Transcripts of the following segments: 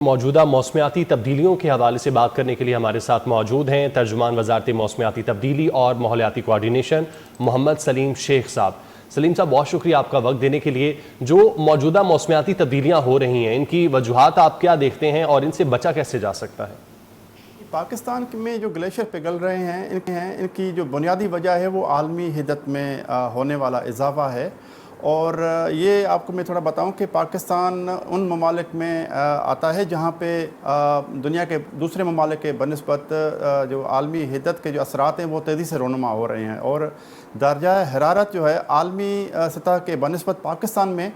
मौजूदा मौसमियाती तब्दीलियों के हवाले से बात करने के लिए हमारे साथ मौजूद हैं तर्जुमान वजारत मौसमियाती तब्दीली और माहौलियाती कोऑर्डिनेशन मोहम्मद सलीम शेख साहब। सलीम साहब, बहुत शुक्रिया आपका वक्त देने के लिए। जो मौजूदा मौसमियाती तब्दीलियाँ हो रही हैं, इनकी वजूहात आप क्या देखते हैं और इनसे बचा कैसे जा सकता है? पाकिस्तान में जो ग्लेशियर पिघल रहे हैं इनकी जो बुनियादी वजह है वो आलमी हिद्दत में होने वाला इजाफा है। और ये आपको मैं थोड़ा बताऊं कि पाकिस्तान उन ममालिक में आता है जहाँ पे दुनिया के दूसरे ममालिक के बनिस्बत जो आलमी हिद्दत के जो असरात हैं वो तेज़ी से रोनुमा हो रहे हैं, और दर्जा हरारत जो है आलमी सतह के बनिस्बत पाकिस्तान में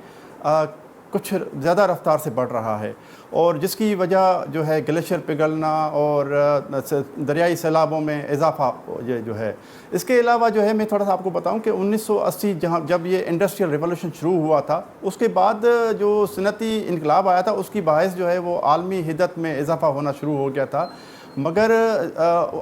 कुछ ज़्यादा रफ्तार से बढ़ रहा है, और जिसकी वजह जो है ग्लेशियर पिघलना और दरियाई सैलाबों में इजाफा ये जो है। इसके अलावा जो है मैं थोड़ा सा आपको बताऊं कि 1980 जब ये इंडस्ट्रियल रिवॉल्यूशन शुरू हुआ था, उसके बाद जो सनती इनकलाब आया था उसकी बायस जो है वो आलमी हिद्दत में इजाफा होना शुरू हो गया था। मगर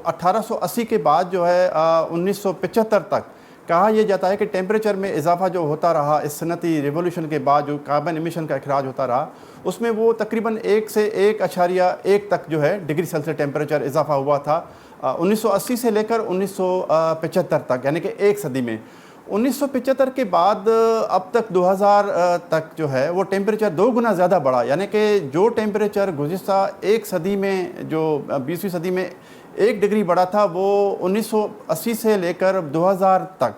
1880 के बाद जो है 1975 तक कहा यह जाता है कि टेम्परेचर में इजाफा जो होता रहा इस सनती रिवॉल्यूशन के बाद, जो कार्बन एमिशन का इखराज होता रहा, उसमें वो तकरीबन 1 से 1.1 तक जो है डिग्री सेल्सियस टेम्परेचर इजाफा हुआ था 1980 से लेकर 1975 तक, यानी कि एक सदी में। 1975 के बाद अब तक 2000 तक जो है वो टेम्परेचर 2 गुना ज़्यादा बढ़ा, यानी कि जो टेम्परेचर गुज़िश्ता एक सदी में, जो 20वीं सदी में 1 डिग्री बढ़ा था, वो 1980 से लेकर 2000 तक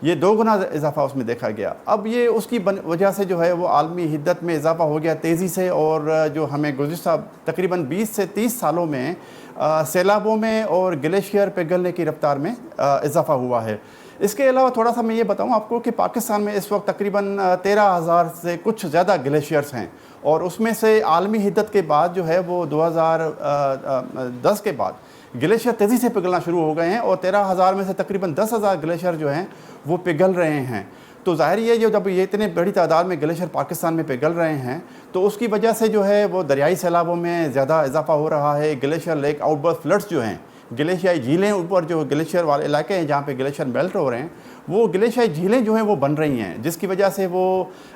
ये 2 गुना इजाफा उसमें देखा गया। अब ये उसकी वजह से जो है वो आलमी हिद्दत में इजाफा हो गया तेज़ी से, और जो हमें गुज़िश्ता तकरीबन 20 से 30 सालों में सैलाबों में और ग्लेशियर पिघलने की रफ्तार में इजाफा हुआ है। इसके अलावा थोड़ा सा मैं ये बताऊं आपको कि पाकिस्तान में इस वक्त तकरीबन 13,000 से कुछ ज़्यादा ग्लेशियर्स हैं, और उसमें से आलमी हिद्दत के बाद जो है वो 2010 के बाद ग्लेशियर तेज़ी से पिघलना शुरू हो गए हैं, और 13,000 में से तकरीबन 10,000 ग्लेशियर जो हैं वो पिघल रहे हैं। तो ज़ाहिर ये जो जब ये इतने बड़ी तादाद में ग्लेशियर पाकिस्तान में पिघल रहे हैं तो उसकी वजह से जो है वो दरियाई सैलाबों में ज़्यादा इजाफा हो रहा है। ग्लेशियर लेक आउटबर्स्ट फ्लड्स जो हैं, ग्लेशियाई झीलें, ऊपर जो ग्लेशियर वाले इलाके हैं जहाँ पे ग्लेशियर मेल्ट हो रहे हैं, वो ग्लेशियाई झीलें जो हैं वो बन रही हैं, जिसकी वजह से वो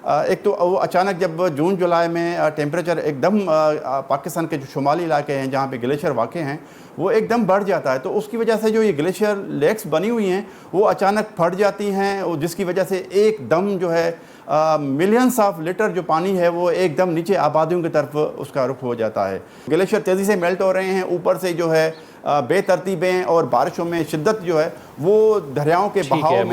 एक तो वो अचानक जब जून जुलाई में टेम्परेचर एकदम पाकिस्तान के जो शुमाली इलाके हैं जहाँ पे ग्लेशियर वाक़ हैं वो एकदम बढ़ जाता है, तो उसकी वजह से जो ये ग्लेशियर लेक्स बनी हुई हैं वो अचानक फट जाती हैं, और जिसकी वजह से एकदम जो है मिलियंस ऑफ लीटर जो पानी है वो एकदम नीचे आबादियों की तरफ उसका रुख हो जाता है। ग्लेशियर तेज़ी से मेल्ट हो रहे हैं, ऊपर से जो है बेतरतीबें और बारिशों में शिद्दत जो है वो दरियाओं के बहाव में